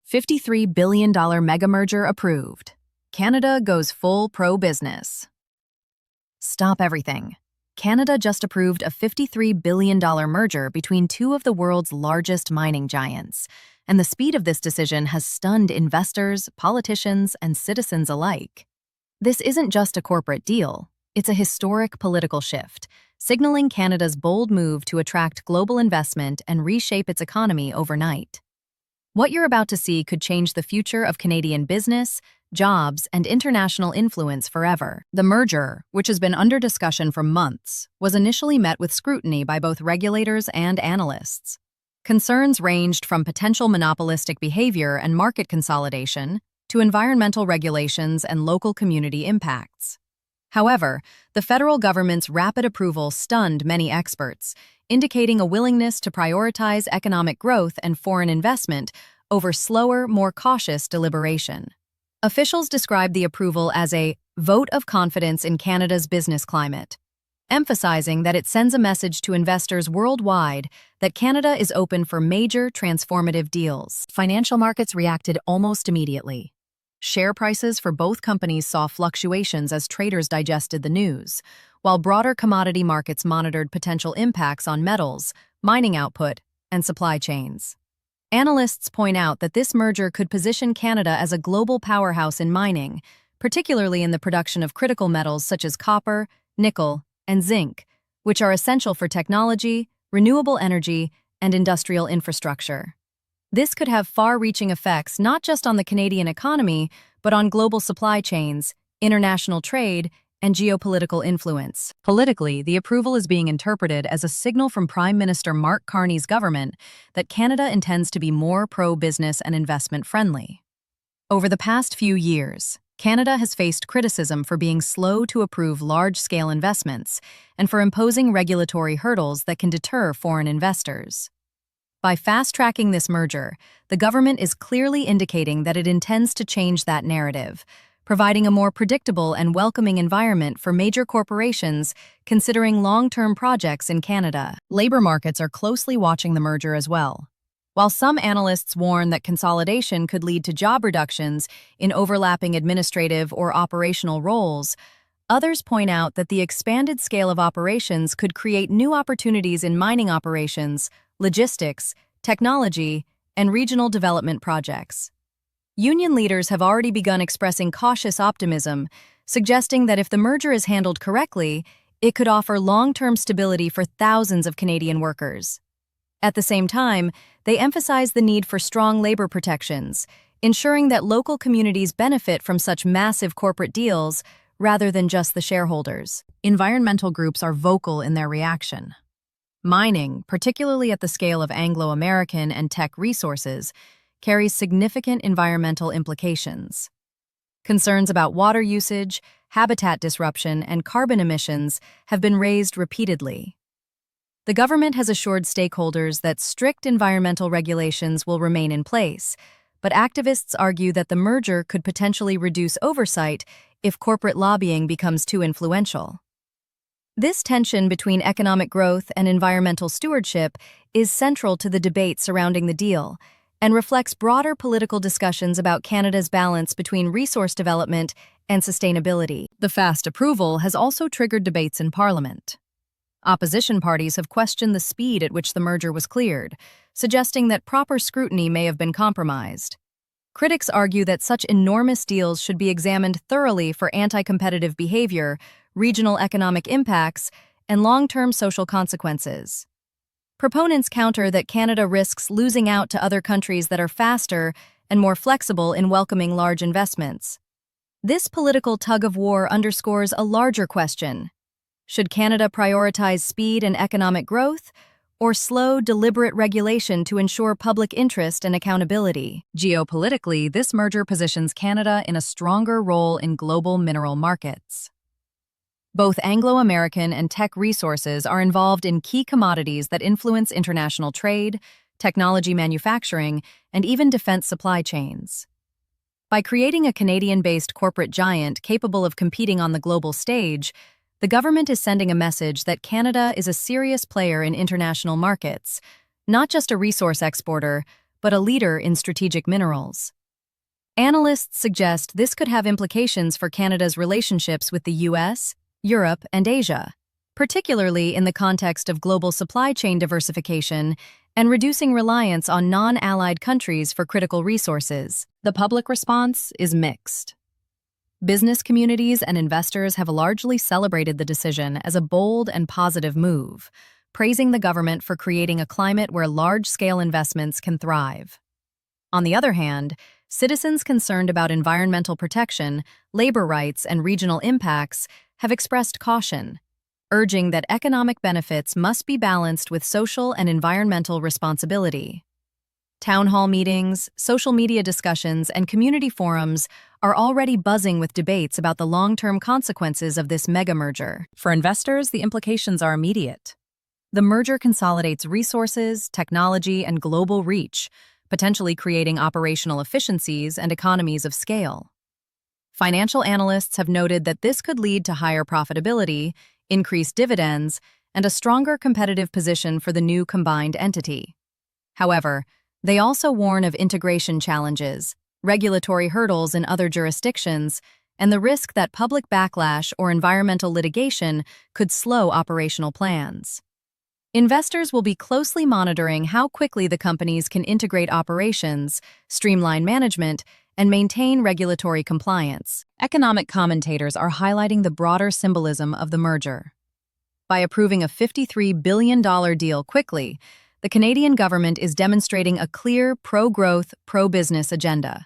$53 billion mega merger approved. Canada goes full pro-business. Stop everything. Canada just approved a $53 billion merger between two of the world's largest mining giants, and the speed of this decision has stunned investors, politicians, and citizens alike. This isn't just a corporate deal, it's a historic political shift, signaling Canada's bold move to attract global investment and reshape its economy overnight. What you're about to see could change the future of Canadian business, jobs, and international influence forever. The merger, which has been under discussion for months, was initially met with scrutiny by both regulators and analysts. Concerns ranged from potential monopolistic behavior and market consolidation to environmental regulations and local community impacts. However, the federal government's rapid approval stunned many experts, indicating a willingness to prioritize economic growth and foreign investment over slower, more cautious deliberation. Officials described the approval as a vote of confidence in Canada's business climate, emphasizing that it sends a message to investors worldwide that Canada is open for major transformative deals. Financial markets reacted almost immediately. Share prices for both companies saw fluctuations as traders digested the news, while broader commodity markets monitored potential impacts on metals, mining output, and supply chains. Analysts point out that this merger could position Canada as a global powerhouse in mining, particularly in the production of critical metals such as copper, nickel, and zinc, which are essential for technology, renewable energy, and industrial infrastructure. This could have far-reaching effects not just on the Canadian economy, but on global supply chains, international trade, and geopolitical influence. Politically, the approval is being interpreted as a signal from Prime Minister Mark Carney's government that Canada intends to be more pro-business and investment-friendly. Over the past few years, Canada has faced criticism for being slow to approve large-scale investments and for imposing regulatory hurdles that can deter foreign investors. By fast-tracking this merger, the government is clearly indicating that it intends to change that narrative, providing a more predictable and welcoming environment for major corporations considering long-term projects in Canada. Labor markets are closely watching the merger as well. While some analysts warn that consolidation could lead to job reductions in overlapping administrative or operational roles, others point out that the expanded scale of operations could create new opportunities in mining operations, logistics, technology, and regional development projects. Union leaders have already begun expressing cautious optimism, suggesting that if the merger is handled correctly, it could offer long-term stability for thousands of Canadian workers. At the same time, they emphasize the need for strong labor protections, ensuring that local communities benefit from such massive corporate deals rather than just the shareholders. Environmental groups are vocal in their reaction. Mining, particularly at the scale of Anglo-American and Teck Resources, carries significant environmental implications. Concerns about water usage, habitat disruption, and carbon emissions have been raised repeatedly. The government has assured stakeholders that strict environmental regulations will remain in place, but activists argue that the merger could potentially reduce oversight if corporate lobbying becomes too influential. This tension between economic growth and environmental stewardship is central to the debate surrounding the deal and reflects broader political discussions about Canada's balance between resource development and sustainability. The fast approval has also triggered debates in Parliament. Opposition parties have questioned the speed at which the merger was cleared, suggesting that proper scrutiny may have been compromised. Critics argue that such enormous deals should be examined thoroughly for anti-competitive behavior, regional economic impacts, and long-term social consequences. Proponents counter that Canada risks losing out to other countries that are faster and more flexible in welcoming large investments. This political tug-of-war underscores a larger question. Should Canada prioritize speed and economic growth, or slow, deliberate regulation to ensure public interest and accountability? Geopolitically, this merger positions Canada in a stronger role in global mineral markets. Both Anglo-American and Teck Resources are involved in key commodities that influence international trade, technology manufacturing, and even defense supply chains. By creating a Canadian-based corporate giant capable of competing on the global stage, the government is sending a message that Canada is a serious player in international markets, not just a resource exporter, but a leader in strategic minerals. Analysts suggest this could have implications for Canada's relationships with the US, Europe, and Asia, particularly in the context of global supply chain diversification and reducing reliance on non-allied countries for critical resources. The public response is mixed. Business communities and investors have largely celebrated the decision as a bold and positive move, praising the government for creating a climate where large-scale investments can thrive. On the other hand, citizens concerned about environmental protection, labor rights, and regional impacts have expressed caution, urging that economic benefits must be balanced with social and environmental responsibility. Town hall meetings, social media discussions, and community forums are already buzzing with debates about the long-term consequences of this mega-merger. For investors, the implications are immediate. The merger consolidates resources, technology, and global reach, potentially creating operational efficiencies and economies of scale. Financial analysts have noted that this could lead to higher profitability, increased dividends, and a stronger competitive position for the new combined entity. However, they also warn of integration challenges, regulatory hurdles in other jurisdictions, and the risk that public backlash or environmental litigation could slow operational plans. Investors will be closely monitoring how quickly the companies can integrate operations, streamline management, and maintain regulatory compliance. Economic commentators are highlighting the broader symbolism of the merger. By approving a $53 billion deal quickly, the Canadian government is demonstrating a clear pro-growth, pro-business agenda.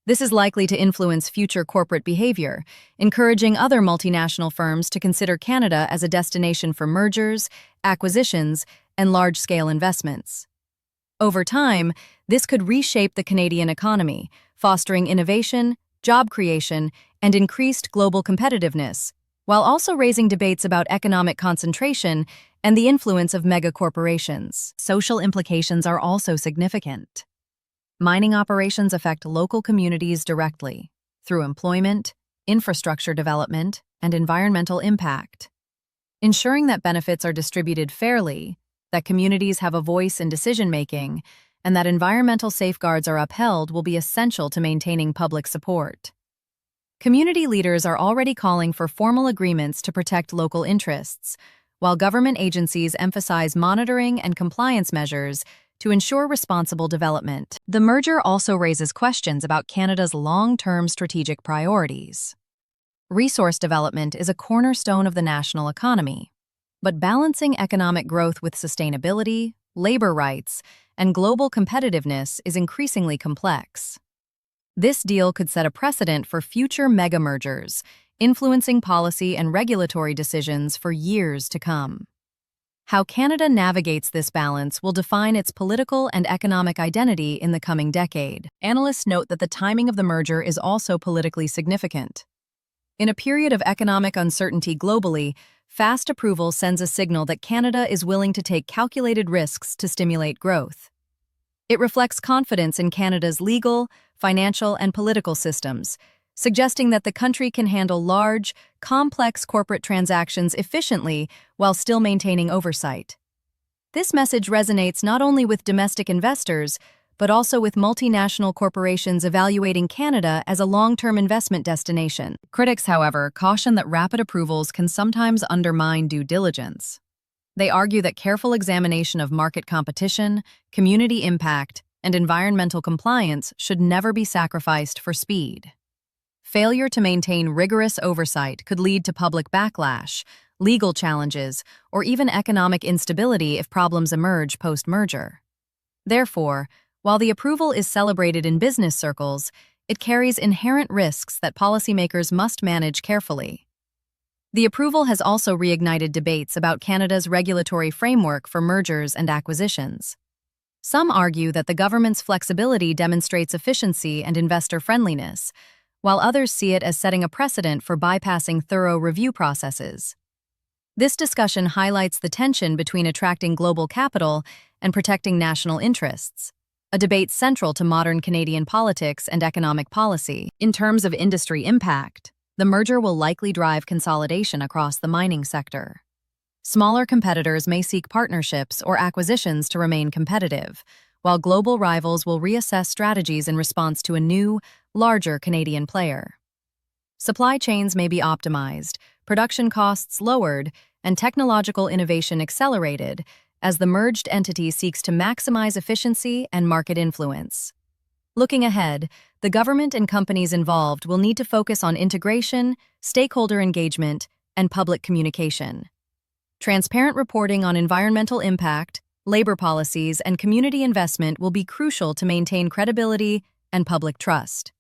This is likely to influence future corporate behavior, encouraging other multinational firms to consider Canada as a destination for mergers, acquisitions, and large-scale investments. Over time, this could reshape the Canadian economy, fostering innovation, job creation, and increased global competitiveness, while also raising debates about economic concentration and the influence of mega-corporations. Social implications are also significant. Mining operations affect local communities directly, through employment, infrastructure development, and environmental impact. Ensuring that benefits are distributed fairly, that communities have a voice in decision-making, and that environmental safeguards are upheld will be essential to maintaining public support. Community leaders are already calling for formal agreements to protect local interests, while government agencies emphasize monitoring and compliance measures to ensure responsible development. The merger also raises questions about Canada's long-term strategic priorities. Resource development is a cornerstone of the national economy, but balancing economic growth with sustainability, labor rights, and global competitiveness is increasingly complex. This deal could set a precedent for future mega-mergers, influencing policy and regulatory decisions for years to come. How Canada navigates this balance will define its political and economic identity in the coming decade. Analysts note that the timing of the merger is also politically significant. In a period of economic uncertainty globally, fast approval sends a signal that Canada is willing to take calculated risks to stimulate growth. It reflects confidence in Canada's legal, financial, and political systems, suggesting that the country can handle large, complex corporate transactions efficiently while still maintaining oversight. This message resonates not only with domestic investors, but also with multinational corporations evaluating Canada as a long-term investment destination. Critics, however, caution that rapid approvals can sometimes undermine due diligence. They argue that careful examination of market competition, community impact, and environmental compliance should never be sacrificed for speed. Failure to maintain rigorous oversight could lead to public backlash, legal challenges, or even economic instability if problems emerge post-merger. Therefore, while the approval is celebrated in business circles, it carries inherent risks that policymakers must manage carefully. The approval has also reignited debates about Canada's regulatory framework for mergers and acquisitions. Some argue that the government's flexibility demonstrates efficiency and investor friendliness, while others see it as setting a precedent for bypassing thorough review processes. This discussion highlights the tension between attracting global capital and protecting national interests, a debate central to modern Canadian politics and economic policy. In terms of industry impact, the merger will likely drive consolidation across the mining sector. Smaller competitors may seek partnerships or acquisitions to remain competitive, while global rivals will reassess strategies in response to a new, larger Canadian player. Supply chains may be optimized, production costs lowered, and technological innovation accelerated as the merged entity seeks to maximize efficiency and market influence. Looking ahead, the government and companies involved will need to focus on integration, stakeholder engagement, and public communication. Transparent reporting on environmental impact, labor policies, and community investment will be crucial to maintain credibility and public trust.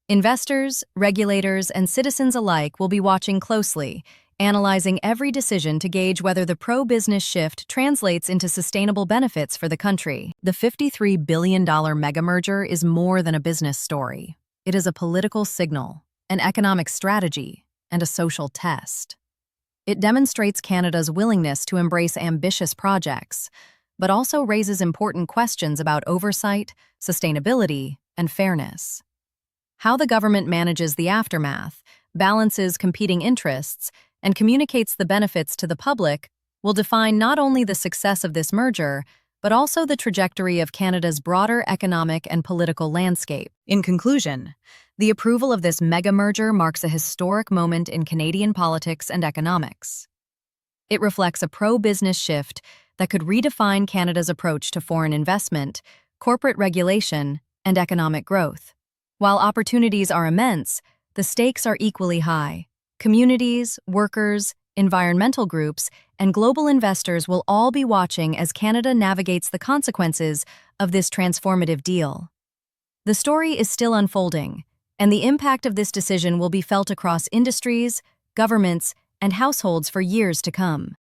Investors, regulators, and citizens alike will be watching closely, analyzing every decision to gauge whether the pro-business shift translates into sustainable benefits for the country. The $53 billion mega-merger is more than a business story. It is a political signal, an economic strategy, and a social test. It demonstrates Canada's willingness to embrace ambitious projects, but also raises important questions about oversight, sustainability, and fairness. How the government manages the aftermath, balances competing interests, and communicates the benefits to the public will define not only the success of this merger, but also the trajectory of Canada's broader economic and political landscape. In conclusion, the approval of this mega-merger marks a historic moment in Canadian politics and economics. It reflects a pro-business shift that could redefine Canada's approach to foreign investment, corporate regulation, and economic growth. While opportunities are immense, the stakes are equally high. Communities, workers, environmental groups, and global investors will all be watching as Canada navigates the consequences of this transformative deal. The story is still unfolding, and the impact of this decision will be felt across industries, governments, and households for years to come.